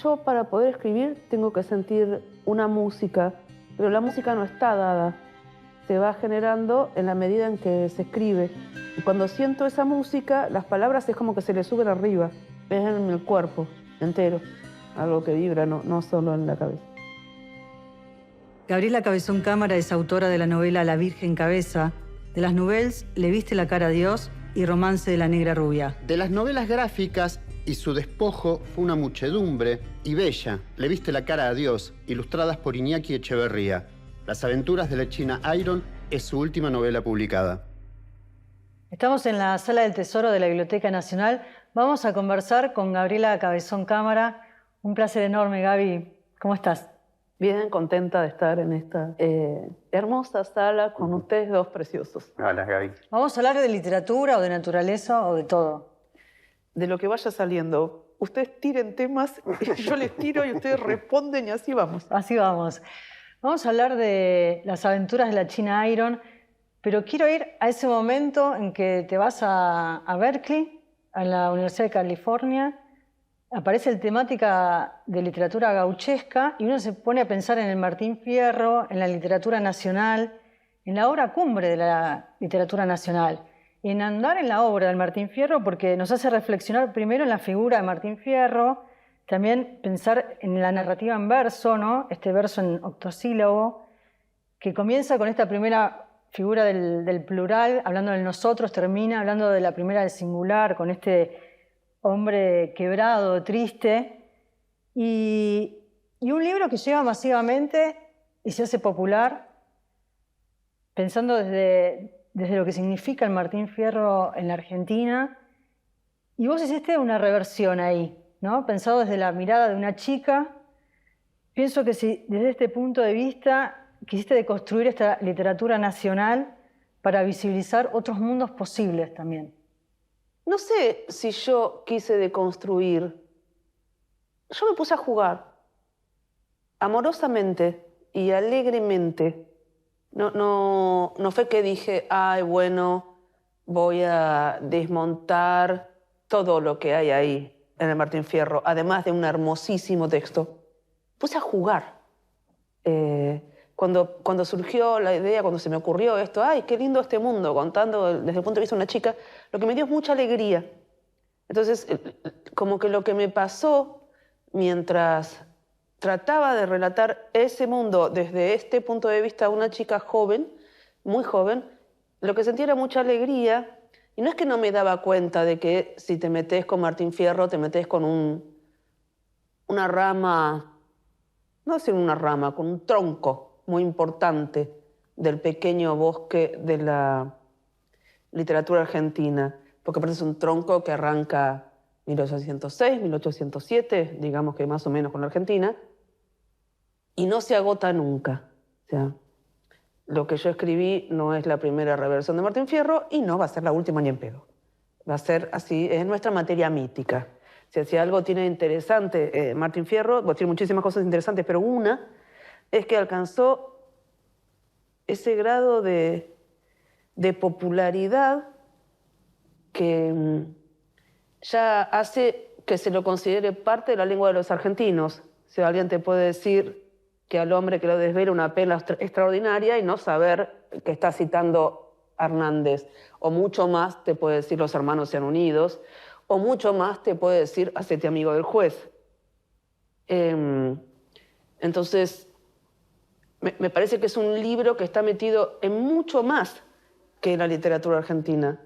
yo para poder escribir tengo que sentir una música, pero la música no está dada. Se va generando en la medida en que se escribe. Y cuando siento esa música, las palabras es como que se le suben arriba. Es en el cuerpo entero. Algo que vibra, no solo en la cabeza. Gabriela Cabezón Cámara es autora de la novela La Virgen Cabeza, de las novelas Le viste la cara a Dios y Romance de la Negra Rubia. De las novelas gráficas y su despojo fue una muchedumbre y Bella, Le viste la cara a Dios, ilustradas por Iñaki Echeverría. Las aventuras de la China Iron es su última novela publicada. Estamos en la Sala del Tesoro de la Biblioteca Nacional. Vamos a conversar con Gabriela Cabezón Cámara. Un placer enorme, Gaby. ¿Cómo estás? Bien contenta de estar en esta hermosa sala con ustedes dos preciosos. Hola, Gaby. Vamos a hablar de literatura o de naturaleza o de todo. De lo que vaya saliendo. Ustedes tiren temas, yo les tiro y ustedes responden y así vamos. Así vamos. Vamos a hablar de las aventuras de la China Iron, pero quiero ir a ese momento en que te vas a Berkeley, a la Universidad de California. Aparece la temática de literatura gauchesca y uno se pone a pensar en el Martín Fierro, en la literatura nacional, en la obra cumbre de la literatura nacional, y en andar en la obra del Martín Fierro porque nos hace reflexionar primero en la figura de Martín Fierro, también pensar en la narrativa en verso, ¿no? Este verso en octosílabo, que comienza con esta primera figura del plural, hablando del nosotros, termina hablando de la primera del singular, con este hombre quebrado, triste, y un libro que llega masivamente y se hace popular, pensando desde lo que significa el Martín Fierro en la Argentina, y vos hiciste una reversión ahí, ¿no? Pensado desde la mirada de una chica. Pienso que si desde este punto de vista quisiste deconstruir esta literatura nacional para visibilizar otros mundos posibles también. No sé si yo quise deconstruir. Yo me puse a jugar amorosamente y alegremente. No fue que dije, ay, bueno, voy a desmontar todo lo que hay ahí en el Martín Fierro, además de un hermosísimo texto. Puse a jugar. Cuando surgió la idea, cuando se me ocurrió esto, ay, qué lindo este mundo, contando desde el punto de vista de una chica, lo que me dio es mucha alegría. Entonces, como que lo que me pasó mientras trataba de relatar ese mundo desde este punto de vista de una chica joven, muy joven, lo que sentía era mucha alegría. Y no es que no me daba cuenta de que si te metes con Martín Fierro, te metes con una rama, no decir una rama, con un tronco muy importante del pequeño bosque de la literatura argentina, porque aparte es un tronco que arranca 1806, 1807, digamos que más o menos con la Argentina, y no se agota nunca. O sea, lo que yo escribí no es la primera reversión de Martín Fierro y no va a ser la última ni en pedo. Va a ser así, es nuestra materia mítica. O sea, si algo tiene interesante Martín Fierro, tiene muchísimas cosas interesantes, pero una es que alcanzó ese grado de popularidad que ya hace que se lo considere parte de la lengua de los argentinos. O sea, alguien te puede decir que al hombre que lo desvela una pena extraordinaria y no saber que está citando a Hernández. O mucho más te puede decir Los hermanos sean unidos, o mucho más te puede decir Hacete amigo del juez. Entonces, me parece que es un libro que está metido en mucho más que la literatura argentina,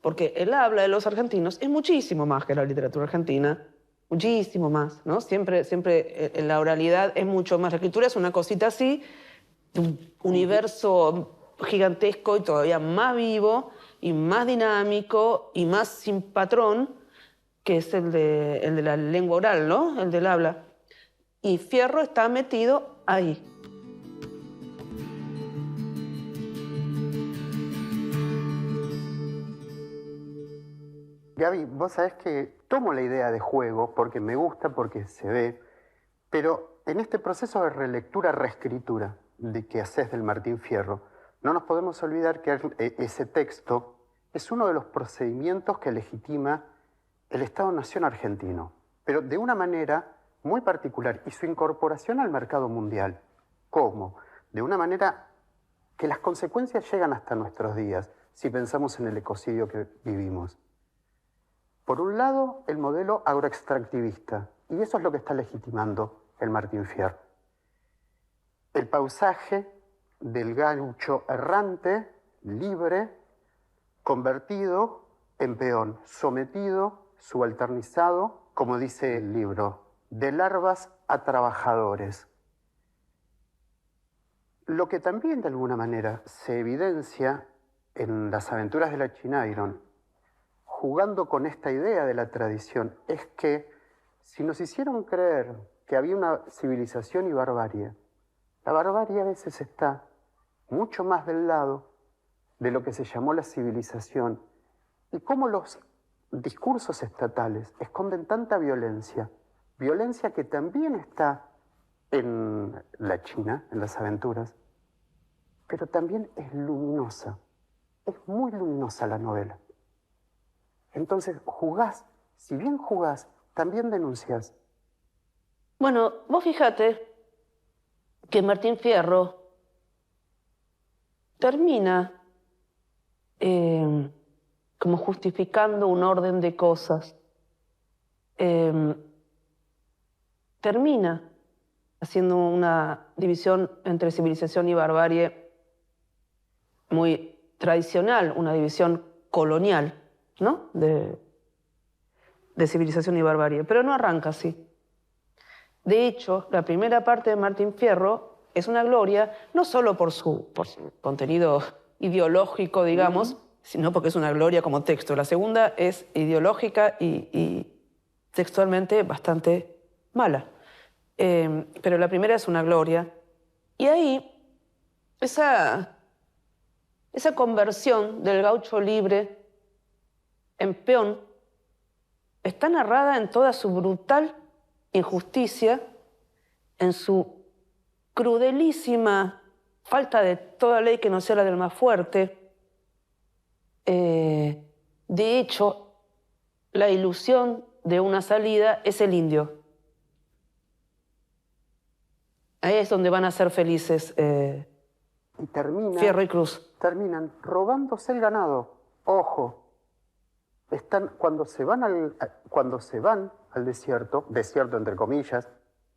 porque el habla de los argentinos es muchísimo más que la literatura argentina, muchísimo más, ¿no? Siempre la oralidad es mucho más. La escritura es una cosita así, un universo gigantesco y todavía más vivo y más dinámico y más sin patrón, que es el de la lengua oral, ¿no? El del habla. Y Fierro está metido ahí. Gaby, vos sabés que tomo la idea de juego porque me gusta, porque se ve, pero en este proceso de relectura, reescritura de que haces del Martín Fierro, no nos podemos olvidar que ese texto es uno de los procedimientos que legitima el Estado-Nación argentino, pero de una manera muy particular y su incorporación al mercado mundial. ¿Cómo? De una manera que las consecuencias llegan hasta nuestros días, si pensamos en el ecocidio que vivimos. Por un lado, el modelo agroextractivista, y eso es lo que está legitimando el Martín Fierro. El pausaje del gaucho errante, libre, convertido en peón, sometido, subalternizado, como dice el libro, de larvas a trabajadores. Lo que también de alguna manera se evidencia en las aventuras de la China Iron, jugando con esta idea de la tradición, es que si nos hicieron creer que había una civilización y barbarie, la barbarie a veces está mucho más del lado de lo que se llamó la civilización, y cómo los discursos estatales esconden tanta violencia, violencia que también está en la China, en las aventuras, pero también es luminosa, es muy luminosa la novela. Entonces jugás, si bien jugás, también denunciás. Bueno, vos fíjate que Martín Fierro termina como justificando un orden de cosas. Termina haciendo una división entre civilización y barbarie muy tradicional, una división colonial, ¿no? De civilización y barbarie, pero no arranca así. De hecho, la primera parte de Martín Fierro es una gloria, no solo por su contenido ideológico, digamos, sino porque es una gloria como texto. La segunda es ideológica y textualmente bastante mala. Pero la primera es una gloria. Y ahí, esa conversión del gaucho libre en peón está narrada en toda su brutal injusticia, en su crudelísima falta de toda ley que no sea la del más fuerte. De hecho, la ilusión de una salida es el indio. Ahí es donde van a ser felices Y Fierro y Cruz. terminan robándose el ganado. Ojo, cuando se van al desierto entre comillas,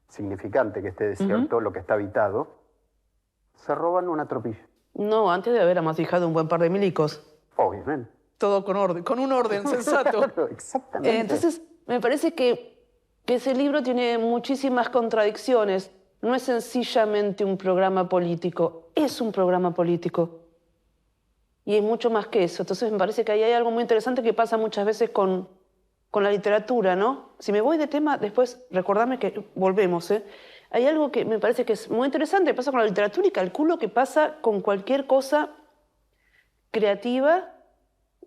significante que esté desierto, lo que está habitado, se roban una tropilla. No, antes de haber amasijado un buen par de milicos. Obviamente. Todo con orden, con un orden sensato. Claro, exactamente. Entonces, me parece que ese libro tiene muchísimas contradicciones. No es sencillamente un programa político, es un programa político. Y es mucho más que eso. Entonces, me parece que ahí hay algo muy interesante que pasa muchas veces con la literatura, ¿no? Si me voy de tema, después recordame que volvemos, ¿eh? Hay algo que me parece que es muy interesante que pasa con la literatura y calculo que pasa con cualquier cosa creativa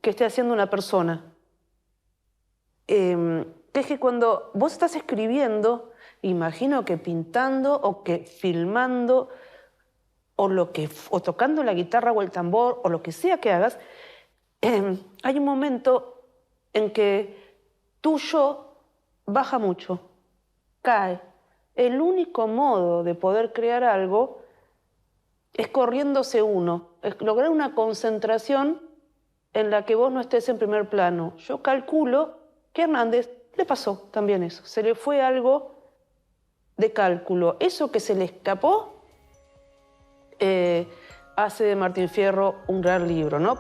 que esté haciendo una persona. Que es que cuando vos estás escribiendo, imagino que pintando o que filmando o tocando la guitarra o el tambor o lo que sea que hagas, hay un momento en que tu yo baja mucho, cae. El único modo de poder crear algo es corriéndose uno, es lograr una concentración en la que vos no estés en primer plano. Yo calculo que a Hernández le pasó también eso, se le fue algo de cálculo. Eso que se le escapó hace de Martín Fierro un gran libro, ¿no?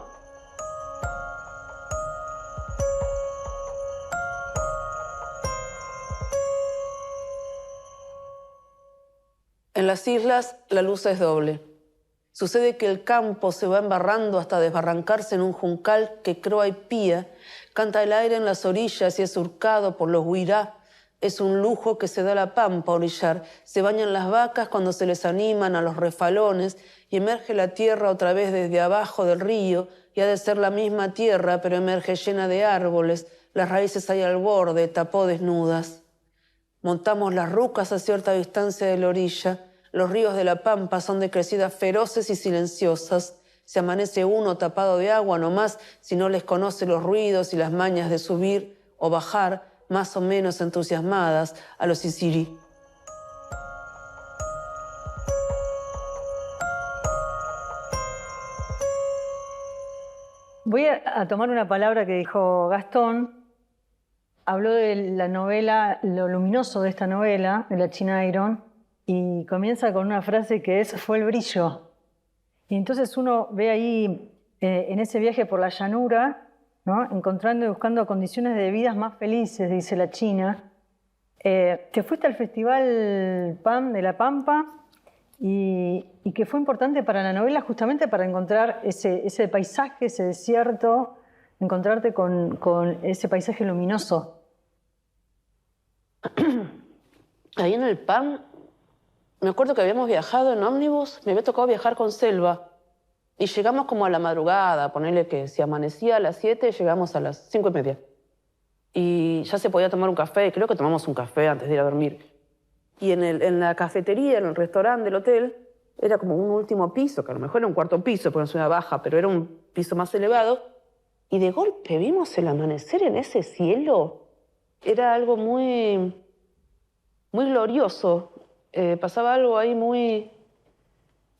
En las islas la luz es doble. Sucede que el campo se va embarrando hasta desbarrancarse en un juncal que croa y pía, canta el aire en las orillas y es surcado por los huirá. Es un lujo que se da la pampa a orillar. Se bañan las vacas cuando se les animan a los refalones y emerge la tierra otra vez desde abajo del río y ha de ser la misma tierra, pero emerge llena de árboles. Las raíces hay al borde, tapó desnudas. Montamos las rucas a cierta distancia de la orilla. Los ríos de la pampa son de crecidas feroces y silenciosas. Se amanece uno tapado de agua nomás si no les conoce los ruidos y las mañas de subir o bajar. más o menos entusiasmadas a los Sisiri. Voy a tomar una palabra que dijo Gastón. Habló de la novela, lo luminoso de esta novela, de la China Iron, y comienza con una frase que es "fue el brillo". Y entonces uno ve ahí, en ese viaje por la llanura, ¿no?, encontrando y buscando condiciones de vidas más felices, dice la China. Te fuiste al Festival PAM de La Pampa y que fue importante para la novela justamente para encontrar ese paisaje, ese desierto, encontrarte con ese paisaje luminoso. Ahí en el PAM, me acuerdo que habíamos viajado en ómnibus, me había tocado viajar con Selva. Y llegamos como a la madrugada, ponerle que si amanecía a las 7, llegamos a las 5:30. Y ya se podía tomar un café, creo que tomamos un café antes de ir a dormir. Y en la cafetería, en el restaurante del hotel, era como un último piso, que a lo mejor era un cuarto piso, porque es una baja, pero era un piso más elevado. Y de golpe vimos el amanecer en ese cielo. Era algo muy, muy glorioso. Pasaba algo ahí muy,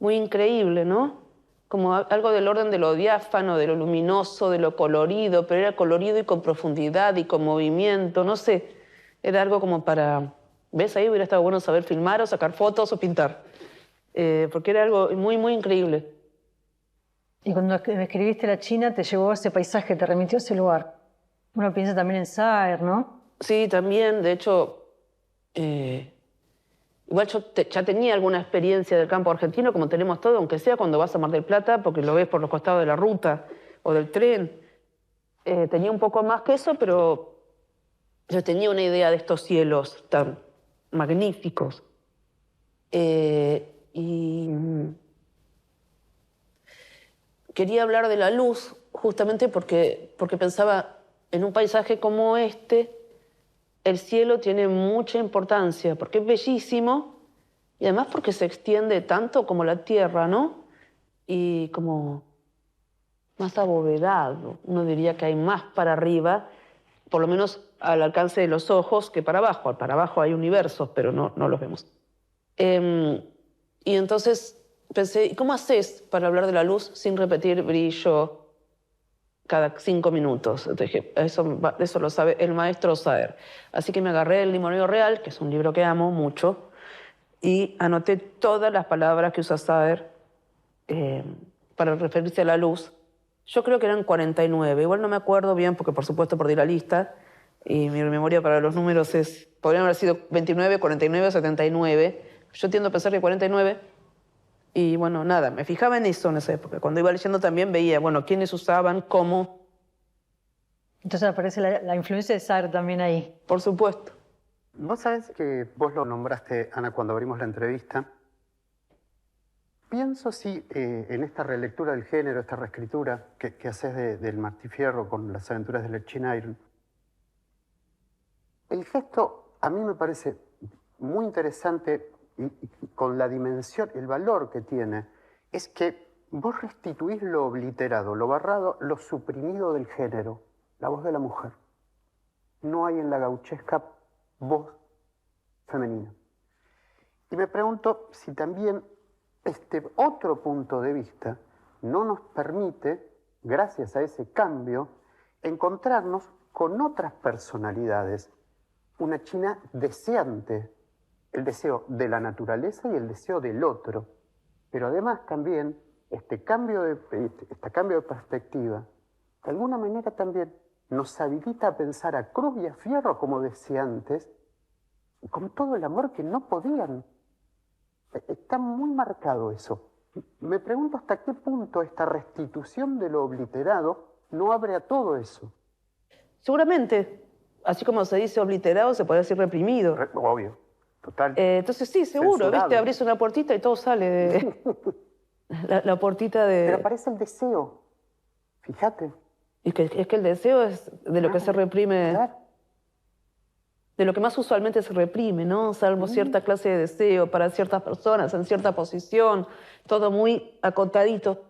muy increíble, ¿no? Como algo del orden de lo diáfano, de lo luminoso, de lo colorido, pero era colorido y con profundidad y con movimiento, no sé. Era algo como para... ¿Ves? Ahí hubiera estado bueno saber filmar o sacar fotos o pintar. Porque era algo muy, muy increíble. Y cuando escribiste La China, te llevó a ese paisaje, te remitió a ese lugar. Uno piensa también en Saer, ¿no? Sí, también. De hecho, igual yo ya tenía alguna experiencia del campo argentino, como tenemos todo, aunque sea cuando vas a Mar del Plata, porque lo ves por los costados de la ruta o del tren. Tenía un poco más que eso, pero yo tenía una idea de estos cielos tan magníficos. Y quería hablar de la luz justamente porque pensaba en un paisaje como este, el cielo tiene mucha importancia, porque es bellísimo y además porque se extiende tanto como la tierra, ¿no? Y como más abovedado. Uno diría que hay más para arriba, por lo menos al alcance de los ojos, que para abajo. Para abajo hay universos, pero no los vemos. Y entonces pensé, ¿y cómo haces para hablar de la luz sin repetir brillo cada 5 minutos? Entonces dije, eso lo sabe el maestro Saer. Así que me agarré el Limonero Real, que es un libro que amo mucho, y anoté todas las palabras que usa Saer para referirse a la luz. Yo creo que eran 49, igual no me acuerdo bien porque por supuesto perdí la lista y mi memoria para los números podrían haber sido 29, 49 o 79. Yo tiendo a pensar que 49 y bueno, nada, me fijaba en eso en esa época. Cuando iba leyendo también veía, bueno, quiénes usaban, cómo. Entonces aparece la influencia de Saer también ahí. Por supuesto. Vos sabés que vos lo nombraste, Ana, cuando abrimos la entrevista. Pienso si en esta relectura del género, esta reescritura que haces del Martí Fierro con las aventuras de la China Iron, el gesto a mí me parece muy interesante y con la dimensión, el valor que tiene, es que vos restituís lo obliterado, lo barrado, lo suprimido del género, la voz de la mujer. No hay en la gauchesca voz femenina. Y me pregunto si también este otro punto de vista no nos permite, gracias a ese cambio, encontrarnos con otras personalidades. Una China deseante, el deseo de la naturaleza y el deseo del otro. Pero además también este cambio de perspectiva, de alguna manera también nos habilita a pensar a Cruz y a Fierro como deseantes, con todo el amor que no podían. Está muy marcado eso. Me pregunto hasta qué punto esta restitución de lo obliterado no abre a todo eso. Seguramente, así como se dice obliterado, se puede decir reprimido. Obvio, total. Entonces sí, seguro, Censurado. ¿viste? Abrís una puertita y todo sale de... la puertita de... Pero aparece el deseo, fíjate. Es que el deseo es de lo que se reprime... Claro. De lo que más usualmente se reprime, ¿no? Salvo cierta clase de deseo para ciertas personas, en cierta posición, todo muy acotadito.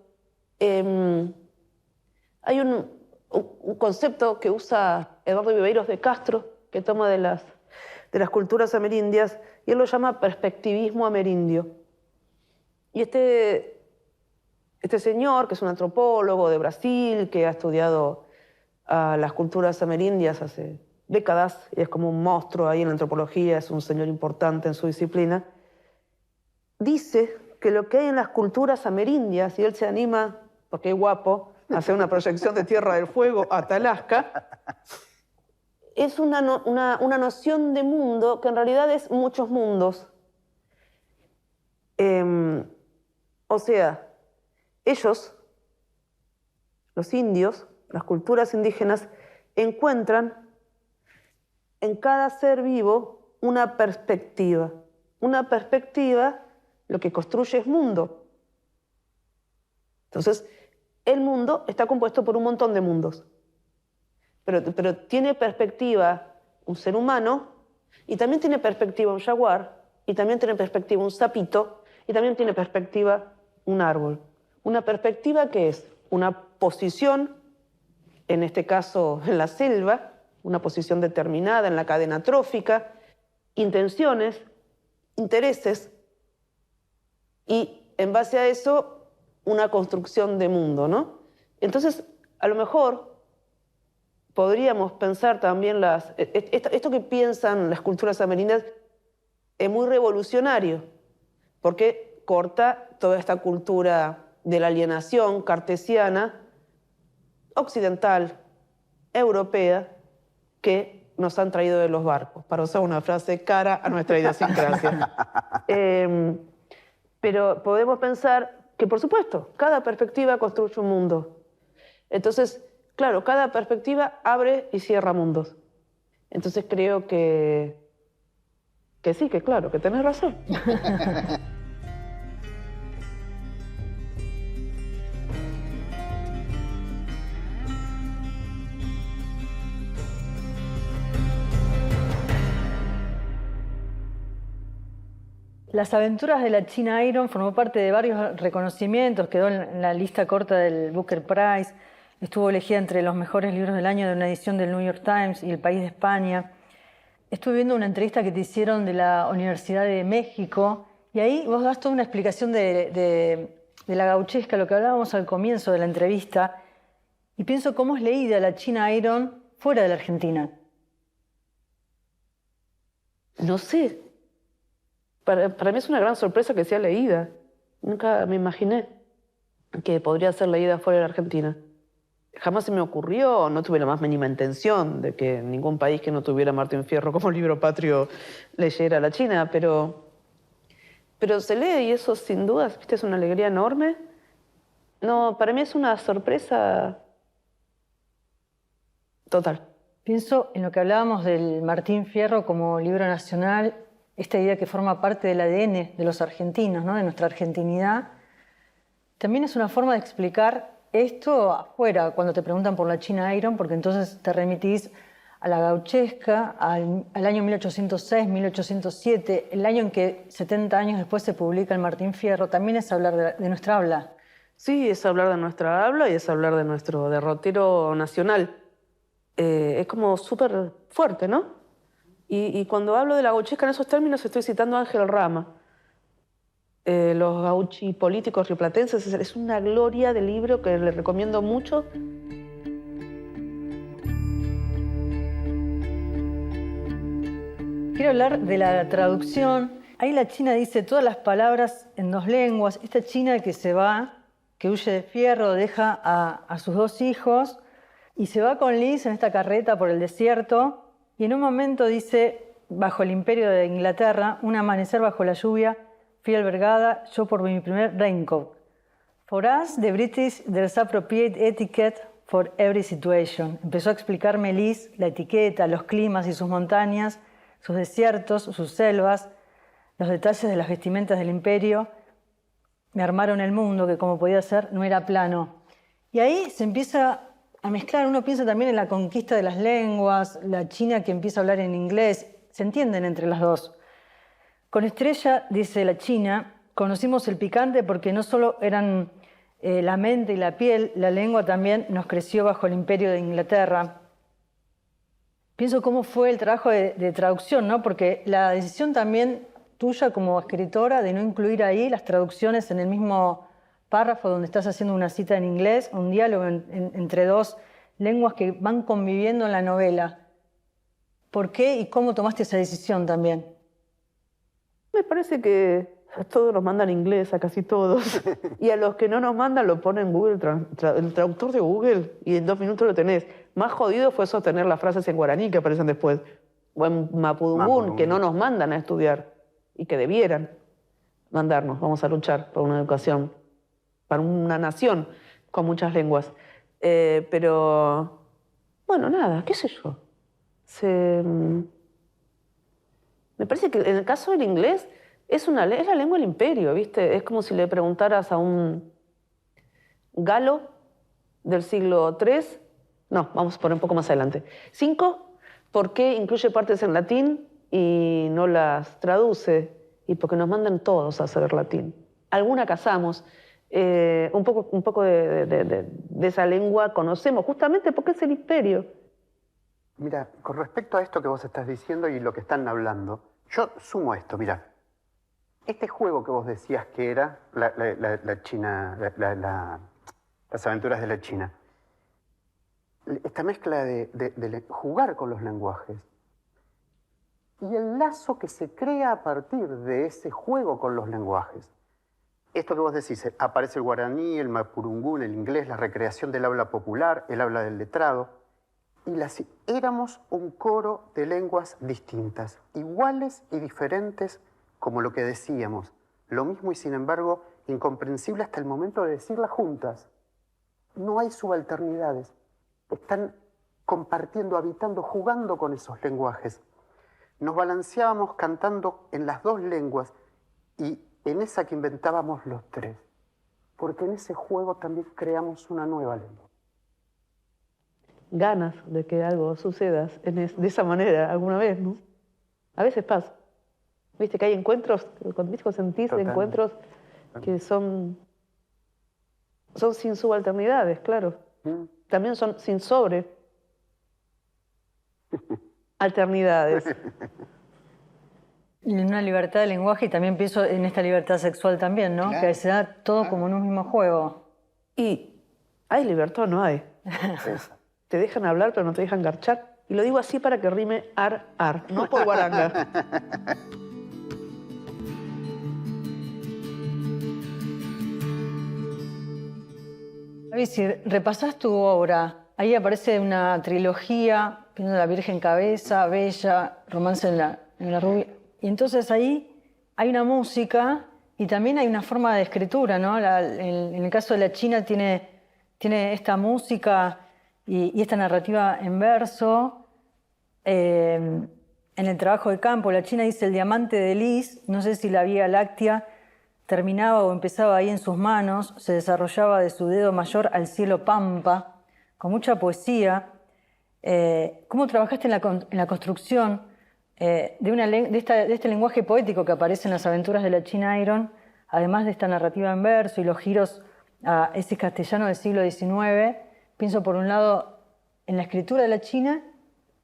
Hay un concepto que usa Eduardo Viveiros de Castro, que toma de las culturas amerindias, y él lo llama perspectivismo amerindio. Y este señor, que es un antropólogo de Brasil, que ha estudiado a las culturas amerindias hace décadas, y es como un monstruo ahí en la antropología, es un señor importante en su disciplina, dice que lo que hay en las culturas amerindias, y él se anima, porque es guapo, a hacer una proyección de Tierra del Fuego hasta Alaska, es una noción de mundo que en realidad es muchos mundos. O sea, ellos, los indios, las culturas indígenas, encuentran en cada ser vivo una perspectiva. Una perspectiva, lo que construye es mundo. Entonces, el mundo está compuesto por un montón de mundos. Pero tiene perspectiva un ser humano, y también tiene perspectiva un jaguar, y también tiene perspectiva un sapito, y también tiene perspectiva un árbol. Una perspectiva que es una posición, en este caso en la selva, una posición determinada en la cadena trófica, intenciones, intereses, y en base a eso una construcción de mundo, ¿no? Entonces, a lo mejor podríamos pensar también esto que piensan las culturas amerindias es muy revolucionario, porque corta toda esta cultura de la alienación cartesiana, occidental, europea, que nos han traído de los barcos, para usar una frase cara a nuestra idiosincrasia. Pero podemos pensar que, por supuesto, cada perspectiva construye un mundo. Entonces, claro, cada perspectiva abre y cierra mundos. Entonces creo que sí, que claro, que tenés razón. Las aventuras de la China Iron formó parte de varios reconocimientos, quedó en la lista corta del Booker Prize, estuvo elegida entre los mejores libros del año de una edición del New York Times y El País de España. Estuve viendo una entrevista que te hicieron de la Universidad de México y ahí vos das toda una explicación de la gauchesca, lo que hablábamos al comienzo de la entrevista, y pienso cómo es leída la China Iron fuera de la Argentina. No sé. Para mí es una gran sorpresa que sea leída. Nunca me imaginé que podría ser leída fuera de la Argentina. Jamás se me ocurrió, no tuve la más mínima intención de que ningún país que no tuviera Martín Fierro como libro patrio leyera la China, pero se lee y eso sin dudas, ¿viste? Es una alegría enorme. No, para mí es una sorpresa total. Pienso en lo que hablábamos del Martín Fierro como libro nacional, esta idea que forma parte del ADN de los argentinos, ¿no? De nuestra argentinidad. También es una forma de explicar esto afuera, cuando te preguntan por la China Iron, porque entonces te remitís a la gauchesca, al año 1806, 1807, el año en que 70 años después se publica el Martín Fierro. También es hablar de nuestra habla. Sí, es hablar de nuestra habla y es hablar de nuestro derrotero nacional. Es como súper fuerte, ¿no? Y cuando hablo de la gauchesca en esos términos estoy citando a Ángel Rama. Los gauchi políticos rioplatenses, es una gloria de libro que les recomiendo mucho. Quiero hablar de la traducción. Ahí la China dice todas las palabras en 2 lenguas. Esta China que se va, que huye de Fierro, deja a sus 2 hijos y se va con Liz en esta carreta por el desierto. Y en un momento dice, bajo el imperio de Inglaterra, un amanecer bajo la lluvia, fui albergada yo por mi primer raincoat. For us, the British, there's appropriate etiquette for every situation. Empezó a explicarme Liz la etiqueta, los climas y sus montañas, sus desiertos, sus selvas, los detalles de las vestimentas del imperio. Me armaron el mundo, que como podía ser, no era plano. Y ahí se empieza a mezclar. Uno piensa también en la conquista de las lenguas, la China que empieza a hablar en inglés, se entienden entre las dos. Con Estrella, dice la China, conocimos el picante porque no solo eran la mente y la piel, la lengua también nos creció bajo el imperio de Inglaterra. pienso cómo fue el trabajo de traducción, ¿no? Porque la decisión también tuya como escritora de no incluir ahí las traducciones en el mismo párrafo donde estás haciendo una cita en inglés, un diálogo entre dos lenguas que van conviviendo en la novela. ¿Por qué y cómo tomaste esa decisión también? Me parece que a todos nos mandan inglés, a casi todos. Y a los que no nos mandan lo pone en Google, el traductor de Google, y en 2 minutos lo tenés. Más jodido fue sostener las frases en guaraní que aparecen después. O en mapudungún, que no nos mandan a estudiar y que debieran mandarnos. Vamos a luchar por una educación, para una nación con muchas lenguas. Pero, bueno, nada, qué sé yo. Me parece que en el caso del inglés es la lengua del imperio, ¿viste? Es como si le preguntaras a un galo del siglo III, no, vamos a poner un poco más adelante, 5, ¿por qué incluye partes en latín y no las traduce? Y porque nos mandan todos a saber latín. Alguna cazamos, un poco de esa lengua conocemos, justamente porque es el imperio. Mira, con respecto a esto que vos estás diciendo y lo que están hablando, yo sumo esto, mira. Este juego que vos decías que era las aventuras de la China, esta mezcla de jugar con los lenguajes y el lazo que se crea a partir de ese juego con los lenguajes. Esto que vos decís, aparece el guaraní, el mapudungún, el inglés, la recreación del habla popular, el habla del letrado. Y éramos un coro de lenguas distintas, iguales y diferentes como lo que decíamos. Lo mismo y sin embargo incomprensible hasta el momento de decirlas juntas. No hay subalternidades. Están compartiendo, habitando, jugando con esos lenguajes. Nos balanceábamos cantando en las 2 lenguas y en esa que inventábamos los 3. Porque en ese juego también creamos una nueva lengua. Ganas de que algo suceda de esa manera alguna vez, ¿no? A veces pasa. Viste que hay encuentros, cuando sentís Totalmente. encuentros que son sin subalternidades, claro. También son sin alternidades. Y en una libertad de lenguaje, y también pienso en esta libertad sexual también, ¿no? Claro, Que se da todo como en un mismo juego. Y ¿hay libertad o no hay? Te dejan hablar, pero no te dejan garchar. Y lo digo así para que rime ar, no por guaranga. Gaby, si repasás tu obra, ahí aparece una trilogía, Pidiendo a la Virgen Cabeza, Bella, Romance en la Rubia. Y entonces ahí hay una música y también hay una forma de escritura, ¿no? En el caso de la China tiene esta música y esta narrativa en verso. En el trabajo de campo, la China dice el diamante de Lis, no sé si la Vía Láctea terminaba o empezaba ahí en sus manos, se desarrollaba de su dedo mayor al cielo pampa, con mucha poesía. ¿Cómo trabajaste en la construcción de este lenguaje poético que aparece en las aventuras de la China Iron, además de esta narrativa en verso y los giros a ese castellano del siglo XIX? Pienso por un lado en la escritura de la China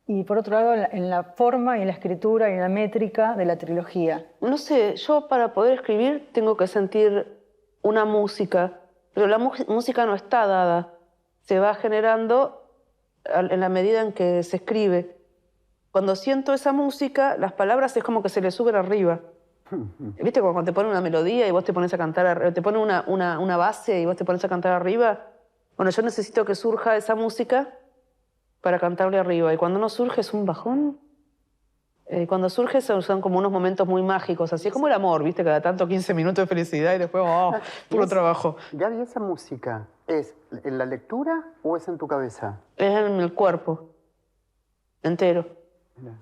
y por otro lado en la forma y en la escritura y en la métrica de la trilogía. No sé, yo para poder escribir tengo que sentir una música, pero la música no está dada, se va generando en la medida en que se escribe. Cuando siento esa música, las palabras es como que se le suben arriba. ¿Viste cuando te ponen una melodía y vos te pones a cantar, te ponen una base y vos te pones a cantar arriba? Bueno, yo necesito que surja esa música para cantarle arriba. Y cuando no surge es un bajón. Cuando surge son como unos momentos muy mágicos, así es como el amor, ¿viste? Cada tanto 15 minutos de felicidad y después, puro trabajo. Gaby, ¿esa música es en la lectura o es en tu cabeza? Es en el cuerpo, entero.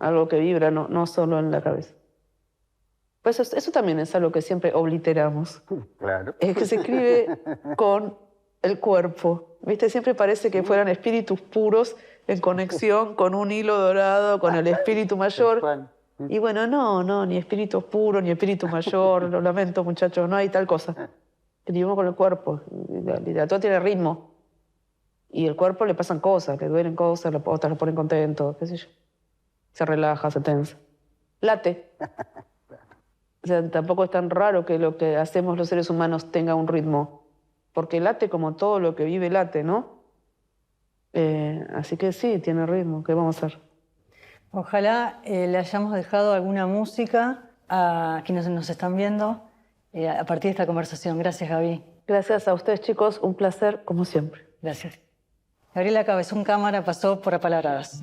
Algo que vibra, no solo en la cabeza. Pues eso también es algo que siempre obliteramos. Claro. Es que se escribe con el cuerpo. ¿Viste? Siempre parece que fueran espíritus puros en conexión con un hilo dorado, con el espíritu mayor. Y bueno, no, ni espíritu puro, ni espíritu mayor. Lo lamento, muchachos, no hay tal cosa. Escribimos con el cuerpo. La literatura tiene ritmo. Y al cuerpo le pasan cosas, le duelen cosas, otras lo ponen contento, qué sé yo. se relaja, se tensa. Late. O sea, tampoco es tan raro que lo que hacemos los seres humanos tenga un ritmo, porque late como todo lo que vive late, ¿no? Así que sí, tiene ritmo. ¿Qué vamos a hacer? Ojalá le hayamos dejado alguna música a quienes nos están viendo a partir de esta conversación. Gracias, Gaby. Gracias a ustedes, chicos. Un placer, como siempre. Gracias. Gabriela Cabezón Cámara pasó por Apalabradas.